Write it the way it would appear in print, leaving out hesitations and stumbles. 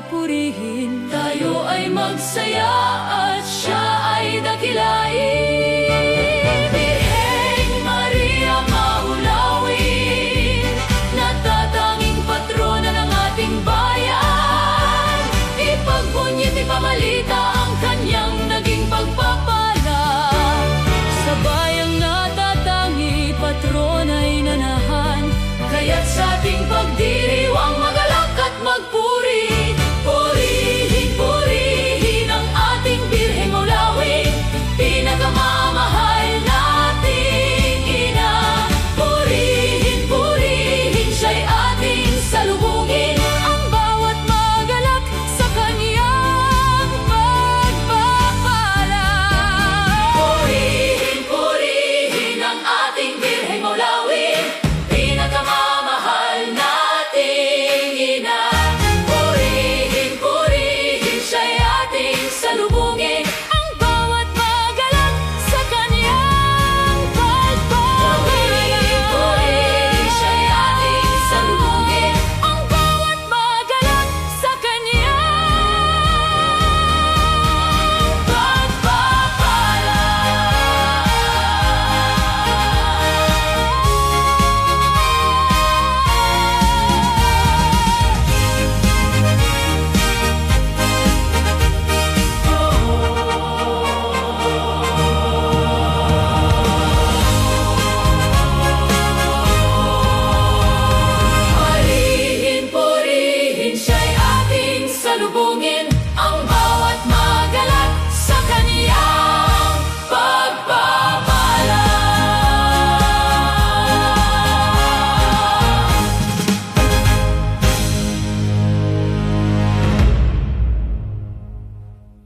ay purihin. Tayo ay magsaya at siya ay dakilain. Birheng Maria Maulawin, natatanging patrona ng ating bayan, ipagbunyit, ipamalita ang kanyang naging pagpapala. Sa bayang natatangi, patrona'y nanahan, kaya't sa ating pagdiriwang magalak at magpuri. Purihin, purihin ang ating Birheng Maulawin, pinakamamahal nating ina. Purihin, purihin, siya'y ating salubungin, ang bawat magalak sa kaniyang pagpapala. Purihin, purihin ang ating Birheng Maulawin, pinakamamahal nating ina. Purihin, purihin, siya'y ating salubungin, ang bawat magalak sa kaniyang pagpapala. Purihin, siya'y ating salubungin, ang bawat magalak sa kaniyang pagpapala. Purihin, purihin, siya'y ating salubungin,